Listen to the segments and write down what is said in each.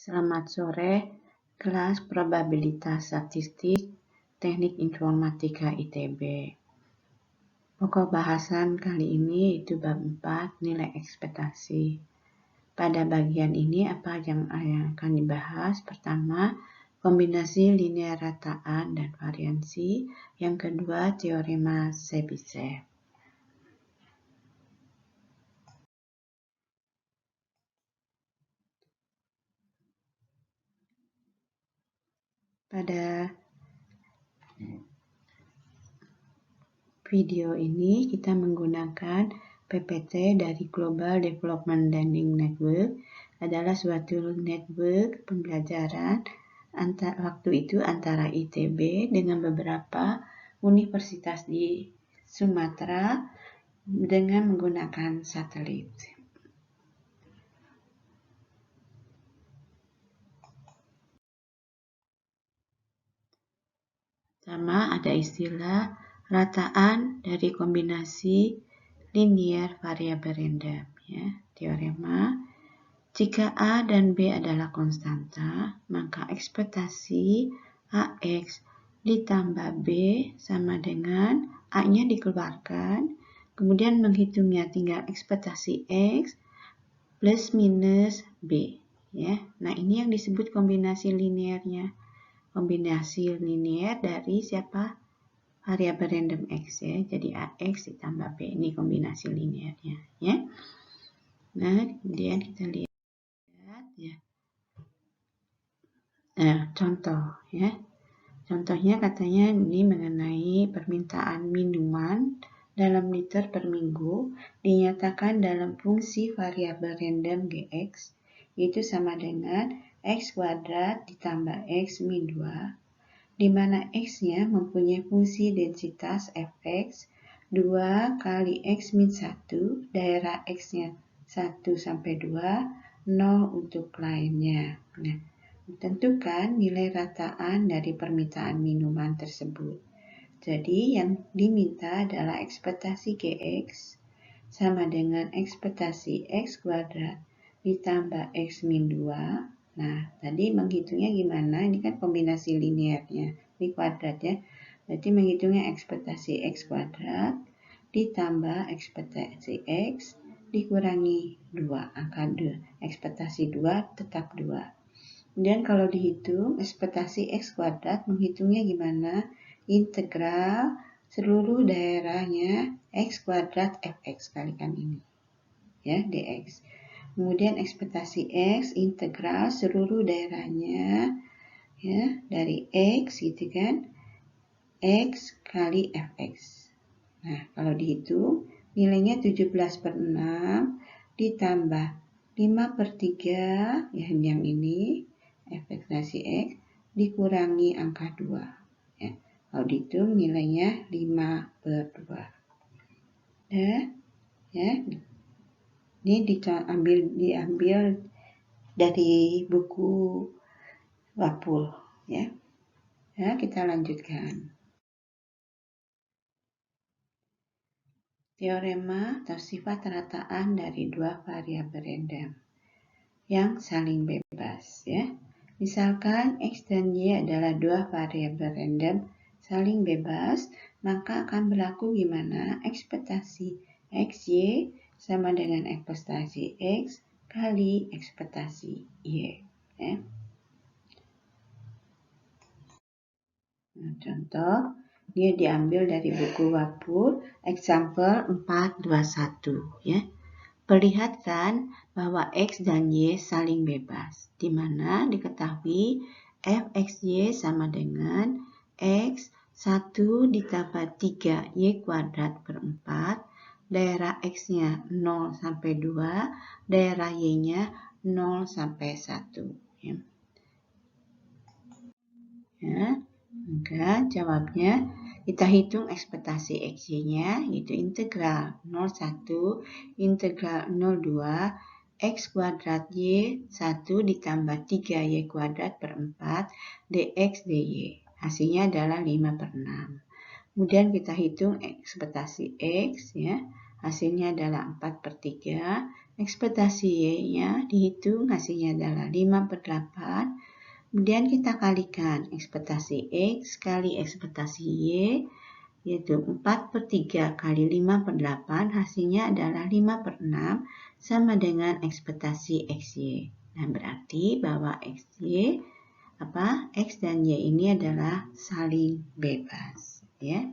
Selamat sore, kelas Probabilitas Statistik Teknik Informatika ITB. Pokok bahasan kali ini itu bab 4, nilai ekspektasi. Pada bagian ini apa yang akan dibahas? Pertama, kombinasi linear rataan dan variansi. Yang kedua, teorema Chebyshev. Pada video ini kita menggunakan PPT dari Global Development Learning Network, adalah suatu network pembelajaran waktu itu antara ITB dengan beberapa universitas di Sumatera dengan menggunakan satelit. Pertama, ada istilah rataan dari kombinasi linear variabel random, ya. Teorema, jika A dan B adalah konstanta, maka ekspektasi AX ditambah B sama dengan A-nya dikeluarkan, kemudian menghitungnya tinggal ekspektasi X plus minus B, ya. Nah, ini yang disebut kombinasi linearnya. Kombinasi linear dari siapa? Variabel random X, ya. Jadi AX ditambah B, ini kombinasi linearnya, ya. Nah, kemudian kita lihat, ya. Nah, contoh, ya. Contohnya katanya ini mengenai permintaan minuman dalam liter per minggu dinyatakan dalam fungsi variabel random Gx, yaitu sama dengan X kuadrat ditambah X min 2, di mana X-nya mempunyai fungsi densitas Fx 2 kali X min 1, daerah X-nya 1 sampai 2, 0 untuk lainnya. Nah, tentukan nilai rataan dari permintaan minuman tersebut. Jadi yang diminta adalah ekspektasi Gx sama dengan ekspektasi X kuadrat ditambah X min 2. Nah, tadi menghitungnya gimana? Ini kan kombinasi linearnya, ini kuadrat, ya. Berarti menghitungnya ekspektasi X kuadrat ditambah ekspektasi X dikurangi 2, angka 2. Ekspektasi 2 tetap 2. Dan kalau dihitung ekspektasi X kuadrat, menghitungnya gimana? Integral seluruh daerahnya X kuadrat Fx kalikan ini, ya, dx. Kemudian ekspektasi X integral seluruh daerahnya, ya, dari X gitu kan, X kali Fx. Nah, kalau dihitung nilainya 17/6 ditambah 5/3, ya, yang ini ekspektasi X dikurangi angka 2, ya. Kalau dihitung nilainya 5/2. Ya. Ini diambil dari buku Wapul, ya. Ya, kita lanjutkan. Teorema atau sifat rataan dari dua variabel random yang saling bebas, ya. Misalkan X dan Y adalah dua variabel random saling bebas, maka akan berlaku gimana? Ekspektasi XY sama dengan ekspektasi X kali ekspektasi Y, ya. Nah, contoh, dia diambil dari buku Wapul, example 421, ya. Perlihatkan bahwa X dan Y saling bebas, di mana diketahui Fxy sama dengan X 1 ditambah 3 Y kuadrat per 4, daerah X-nya 0 sampai 2, daerah Y-nya 0 sampai 1. Ya. Maka jawabnya kita hitung ekspektasi XY-nya, yaitu integral 01 integral 02 X kuadrat Y 1 ditambah 3Y kuadrat per 4 dx dy. Hasilnya adalah 5/6. Kemudian kita hitung ekspektasi X, ya. Hasilnya adalah 4/3 ekspektasi Y-nya dihitung, hasilnya adalah 5/8. Kemudian kita kalikan ekspektasi X kali ekspektasi Y, yaitu 4/3 kali 5/8, hasilnya adalah 5/6, sama dengan ekspektasi XY. Nah, berarti bahwa X dan Y ini adalah saling bebas. Ya.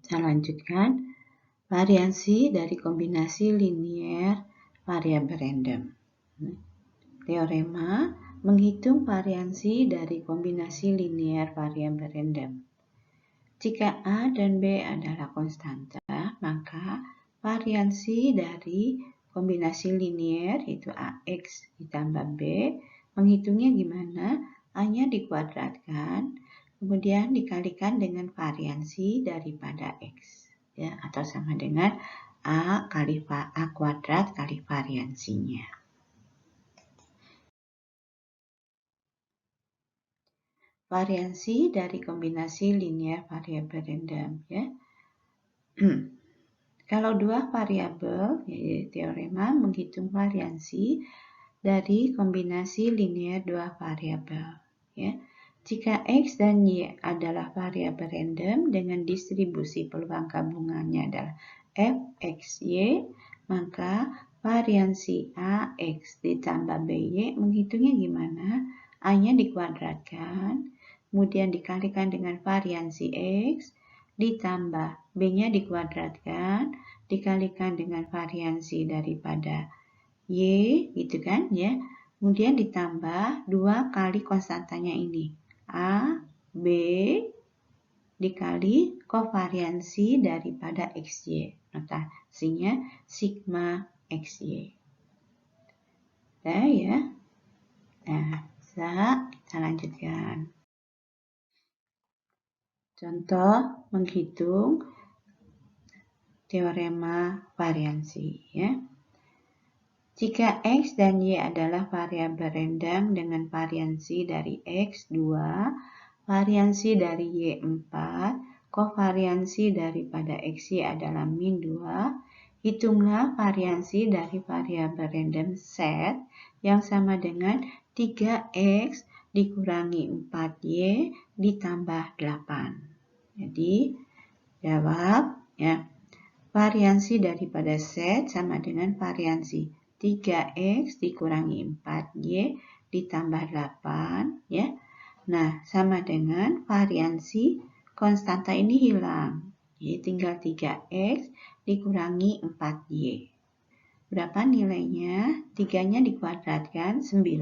Kita lanjutkan. Variansi dari kombinasi linier variabel random. Teorema menghitung variansi dari kombinasi linier variabel random. Jika A dan B adalah konstanta, maka variansi dari kombinasi linier yaitu AX ditambah B, menghitungnya gimana? A-nya dikuadratkan, kemudian dikalikan dengan variansi daripada X. Ya, atau sama dengan A kuadrat kali variansinya. Variansi dari kombinasi linier variabel random, ya. Kalau dua variabel, yaitu teorema menghitung variansi dari kombinasi linier dua variabel, ya. Jika X dan Y adalah variabel random dengan distribusi peluang gabungannya adalah Fxy, maka variansi AX ditambah BY menghitungnya gimana? A-nya dikuadratkan, kemudian dikalikan dengan variansi X, ditambah B-nya dikuadratkan, dikalikan dengan variansi daripada Y, gitu kan, ya. Kemudian ditambah 2 kali konstantanya ini. A, B, dikali kovariansi daripada XY. Notasinya sigma XY. Nah, ya. Nah, kita lanjutkan. Contoh menghitung teorema variansi, ya. Jika X dan Y adalah variabel random dengan variansi dari X 2, variansi dari Y 4, kovariansi daripada XY adalah min 2, hitunglah variansi dari variabel random Z yang sama dengan 3X dikurangi 4Y ditambah 8. Jadi, jawab, ya. Variansi daripada Z sama dengan variansi 3X dikurangi 4Y ditambah 8, ya. Nah, sama dengan variansi konstanta ini hilang. Jadi tinggal 3X dikurangi 4Y. Berapa nilainya? 3-nya dikuadratkan 9.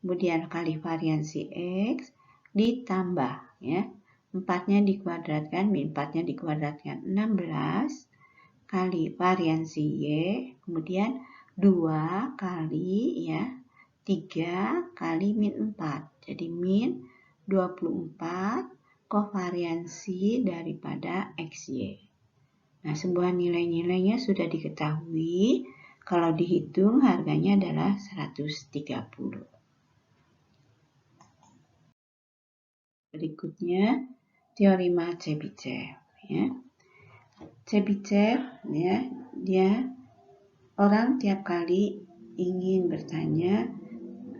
Kemudian kali variansi X ditambah, ya. 4-nya dikuadratkan, min 4-nya dikuadratkan 16 kali variansi Y, kemudian 2 kali, ya, 3 kali min 4. Jadi min 24 kovariansi daripada XY. Nah, sebuah nilai-nilainya sudah diketahui. Kalau dihitung harganya adalah 130. Berikutnya teorema Chebyshev, ya. Chebyshev, ya, dia orang tiap kali ingin bertanya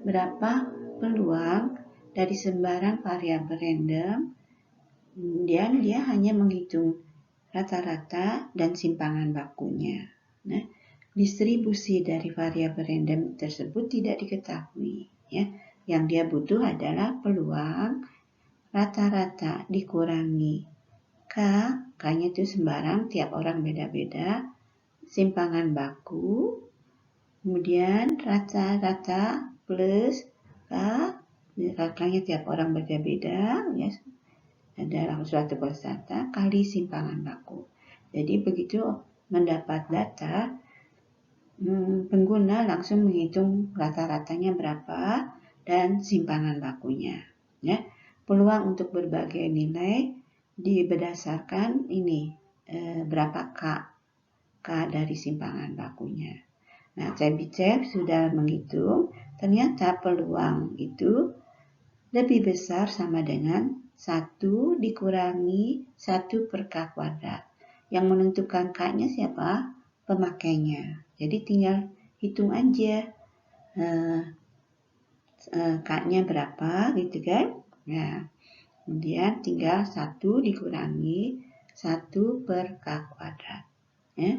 berapa peluang dari sembarang variabel random, kemudian dia hanya menghitung rata-rata dan simpangan bakunya. Nah, distribusi dari variabel random tersebut tidak diketahui, ya. Yang dia butuh adalah peluang rata-rata dikurangi K-nya itu sembarang, tiap orang beda-beda, simpangan baku, kemudian rata-rata plus K-nya tiap orang beda-beda, ya, adalah suatu konstanta, kali simpangan baku. Jadi begitu mendapat data, pengguna langsung menghitung rata-ratanya berapa dan simpangan bakunya, ya. Peluang untuk berbagai nilai berdasarkan ini, berapa K dari simpangan bakunya. Nah, Chebyshev sudah menghitung, ternyata peluang itu lebih besar sama dengan 1 dikurangi 1 per K kuadrat. Yang menentukan K-nya siapa? Pemakainya. Jadi tinggal hitung aja K-nya berapa gitu kan. Nah, kemudian tinggal 1 dikurangi 1 per K kuadrat. Ya.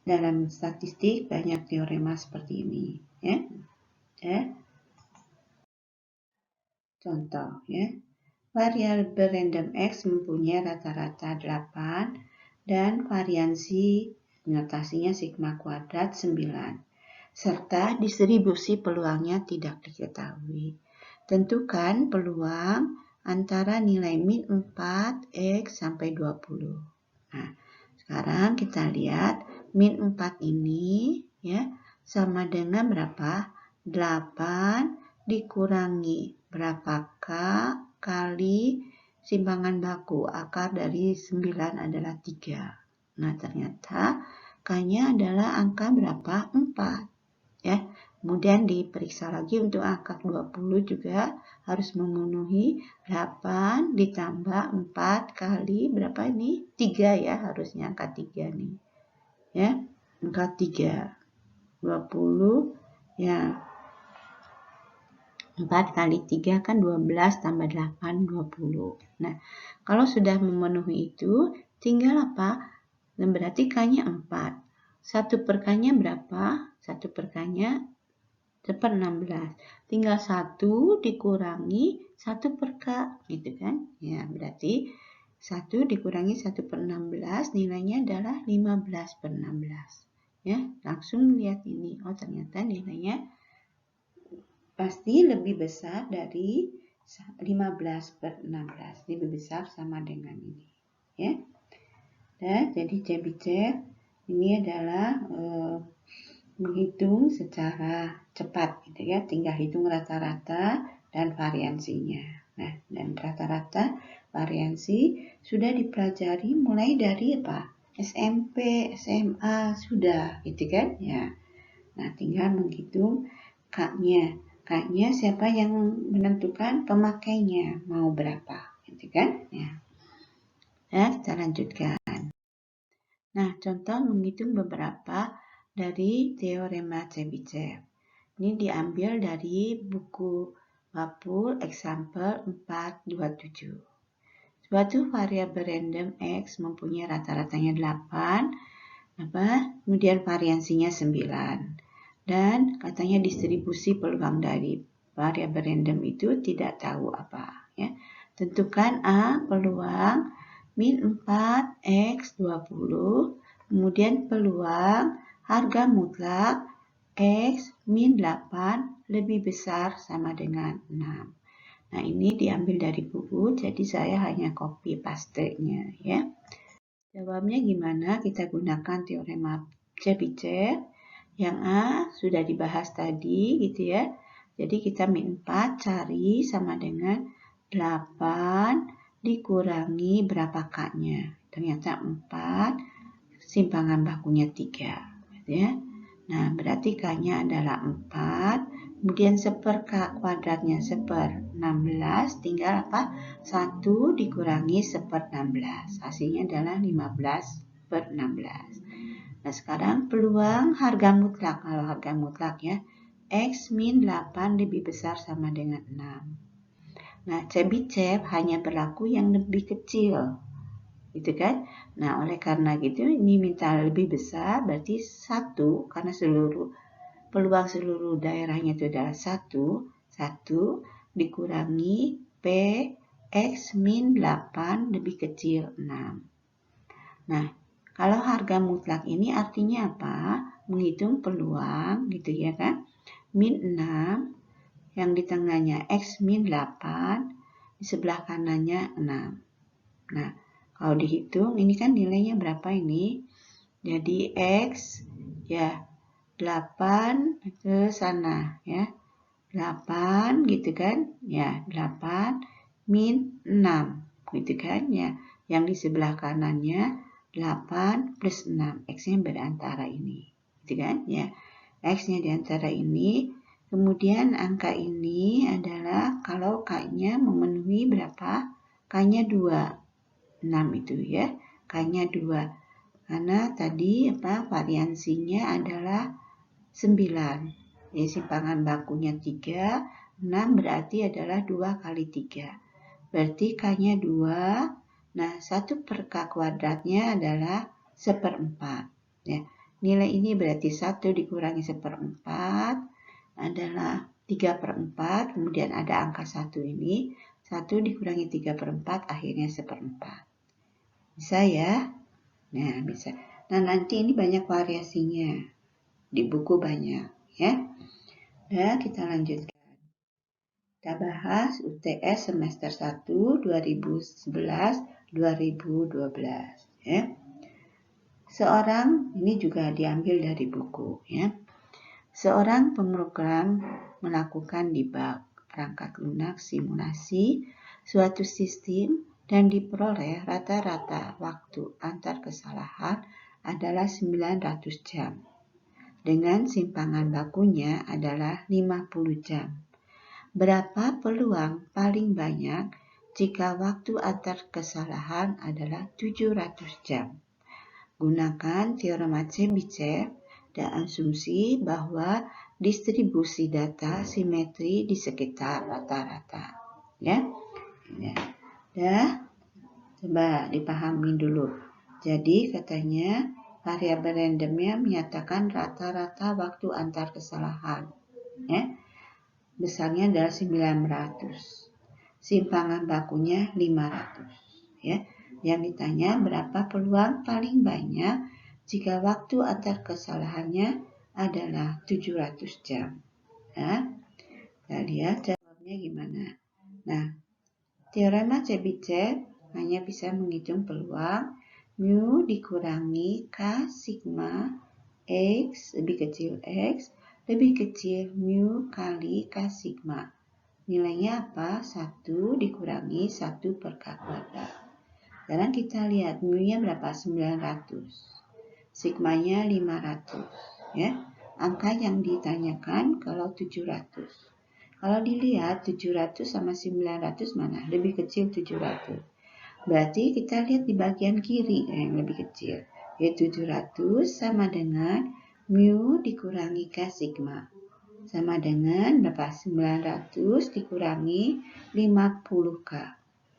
Dalam statistik banyak teorema seperti ini. Ya. Contoh ya. Variabel random X mempunyai rata-rata 8 dan variansi notasinya sigma kuadrat 9. Serta distribusi peluangnya tidak diketahui. Tentukan peluang antara nilai min 4 X sampai 20. Nah, sekarang kita lihat min 4 ini ya sama dengan berapa? 8 dikurangi berapa K kali simpangan baku. Akar dari 9 adalah 3. Nah, ternyata K-nya adalah angka berapa? 4. Ya, kemudian diperiksa lagi untuk angka 20 juga harus memenuhi 8 ditambah 4 kali berapa ini? 3 ya, harusnya angka 3 nih. Ya, angka 3. 20 ya. 4 kali 3 kan 12 tambah 8, 20. Nah, kalau sudah memenuhi itu, tinggal apa? Dan berarti K-nya 4. 1 per K-nya berapa? 1 per K-nya 16. Tinggal 1 dikurangi 1 per K, gitu kan? Ya, berarti 1 dikurangi 1 per 16, nilainya adalah 15 per 16. Ya, langsung lihat ini. Oh, ternyata nilainya pasti lebih besar dari 15 per 16. Lebih besar sama dengan ini. Ya. Dan jadi Chebyshev ini adalah menghitung secara cepat gitu ya, tinggal hitung rata-rata dan variansinya. Nah, dan rata-rata variansi sudah dipelajari mulai dari apa? SMP, SMA sudah gitu kan ya. Nah, tinggal menghitung K-nya. K-nya siapa yang menentukan? Pemakainya mau berapa gitu kan ya. Ya, kita lanjutkan. Nah, contoh menghitung beberapa dari teorema Chebyshev. Ini diambil dari buku Mapul Example 427. Suatu variabel random X mempunyai rata-ratanya 8, kemudian variansinya 9. Dan katanya distribusi peluang dari variabel random itu tidak tahu apa. Ya. Tentukan A peluang min 4 X 20, kemudian peluang harga mutlak X min 8 lebih besar sama dengan 6. Nah, ini diambil dari buku, jadi saya hanya copy paste-nya ya. Jawabnya gimana? Kita gunakan teorema Chebyshev. Yang A sudah dibahas tadi gitu ya. Jadi kita min 4 cari sama dengan 8 dikurangi berapa K-nya. Ternyata 4, simpangan bakunya 3. Gitu ya. Nah, berarti K-nya adalah 4. Kemudian 1 per K kuadratnya 1 per 16. Tinggal apa? 1 dikurangi 1 per 16. Hasilnya adalah 15 per 16. Nah, sekarang peluang harga mutlak. Kalau harga mutlak ya, X min 8 lebih besar sama dengan 6. Nah, Chebyshev hanya berlaku yang lebih kecil, gitu kan? Nah, oleh karena gitu ini minta lebih besar, berarti 1 karena peluang seluruh daerahnya itu adalah 1 dikurangi P X min 8 lebih kecil 6. Nah, kalau harga mutlak ini artinya apa? Menghitung peluang, gitu ya kan? Min 6. Yang di tengahnya X min 8, di sebelah kanannya 6. Nah, kalau dihitung, ini kan nilainya berapa ini? Jadi X, ya 8 ke sana, ya. 8 gitu kan? Ya, 8 min 6, gitu kan? Ya, yang di sebelah kanannya 8 plus 6, X-nya berantara ini, gitu kan? Ya, X-nya di antara ini. Kemudian angka ini adalah kalau K-nya memenuhi berapa? K-nya 2. 6 itu ya. K-nya 2. Karena tadi variansinya adalah 9. Ya, simpangan bakunya 3, 6 berarti adalah 2 kali 3. Berarti K-nya 2. Nah, 1 per K kuadratnya adalah 1/4. Ya, nilai ini berarti 1 dikurangi 1/4 adalah 3/4. Kemudian ada angka 1 ini. 1 dikurangi 3/4 akhirnya 1/4. Bisa ya? Nah, bisa. Nah, nanti ini banyak variasinya. Di buku banyak ya. Nah, kita lanjutkan. Kita bahas UTS semester 1 2011-2012 ya. Seorang, ini juga diambil dari buku ya. Seorang pemrogram melakukan debug perangkat lunak simulasi suatu sistem dan diperoleh rata-rata waktu antar kesalahan adalah 900 jam. Dengan simpangan bakunya adalah 50 jam. Berapa peluang paling banyak jika waktu antar kesalahan adalah 700 jam? Gunakan teorema Chebyshev dan asumsi bahwa distribusi data simetri di sekitar rata-rata. Ya. Coba dipahami dulu. Jadi katanya variabel randomnya menyatakan rata-rata waktu antar kesalahan. Ya. Besarnya adalah 900. Simpangan bakunya 500. Ya. Yang ditanya berapa peluang paling banyak jika waktu antar kesalahannya adalah 700 jam. Ya. Kita lihat jawabnya gimana. Nah, teorema Chebyshev hanya bisa menghitung peluang mu dikurangi K sigma X lebih kecil X lebih kecil mu kali K sigma. Nilainya apa? 1 dikurangi 1 per K kuadrat. Sekarang kita lihat mu-nya berapa? 900. Sigmanya 500. Ya. Angka yang ditanyakan kalau 700. Kalau dilihat 700 sama 900 mana? Lebih kecil 700. Berarti kita lihat di bagian kiri yang lebih kecil. Yaitu 700 sama dengan mu dikurangi K sigma. Sama dengan berapa? 900 dikurangi 50K.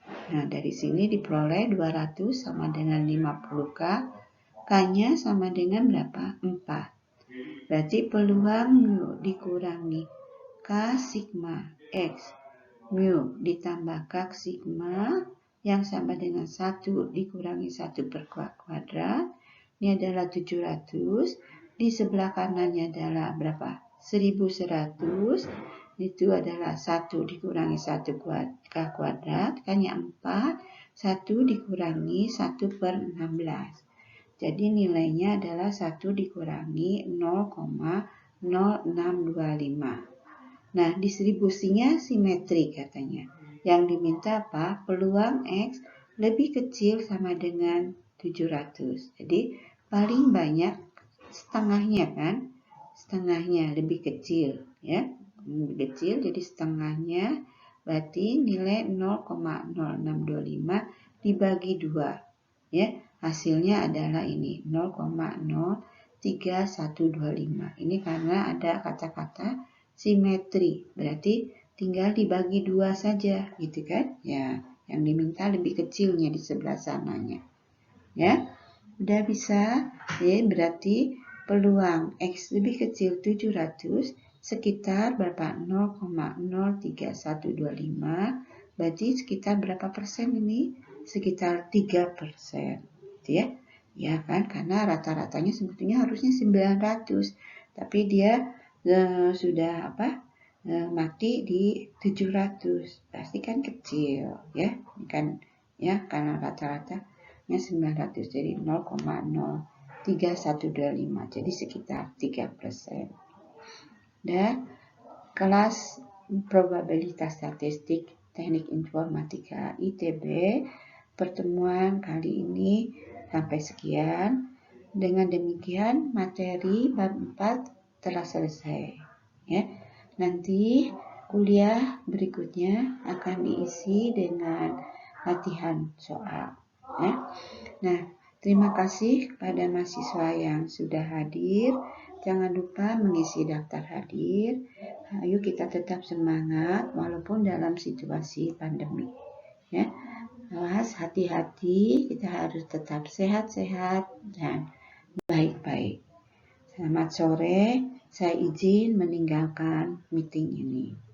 Nah, dari sini diperoleh 200 sama dengan 50K. K-nya sama dengan berapa? 4. Berarti peluang mu dikurangi K sigma X. Mu ditambah K sigma yang sama dengan 1 dikurangi 1 per kuadrat. Ini adalah 700. Di sebelah kanannya adalah berapa? 1100. Itu adalah 1 dikurangi 1 K kuadrat. K-nya 4. 1 dikurangi 1 per 16. Jadi nilainya adalah 1 dikurangi 0,0625. Nah, distribusinya simetri katanya. Yang diminta apa? Peluang X lebih kecil sama dengan 700. Jadi paling banyak setengahnya kan? Setengahnya lebih kecil ya. Lebih kecil jadi setengahnya berarti nilai 0,0625 dibagi 2 ya. Hasilnya adalah ini 0,03125. Ini karena ada kata-kata simetri, berarti tinggal dibagi 2 saja, gitu kan? Ya, yang diminta lebih kecilnya di sebelah sananya. Ya, udah bisa. Ya, berarti peluang X lebih kecil 700 sekitar berapa? 0,03125. Berarti sekitar berapa persen ini? Sekitar 3%. Gitu ya. Ya kan, karena rata-ratanya sebetulnya harusnya 900, tapi dia sudah mati di 700, pasti kan kecil ya, kan ya, karena rata-ratanya 900 jadi 0,03125, jadi sekitar 3%. Dan kelas probabilitas statistik teknik informatika ITB pertemuan kali ini sampai sekian. Dengan demikian materi bab 4 telah selesai ya. Nanti kuliah berikutnya akan diisi dengan latihan soal Ya. Nah, terima kasih kepada mahasiswa yang sudah hadir. Jangan lupa mengisi daftar hadir. Ayo kita tetap semangat walaupun dalam situasi pandemi. Ya, awas hati-hati. Kita harus tetap sehat-sehat dan baik-baik. Selamat sore. Saya izin meninggalkan meeting ini.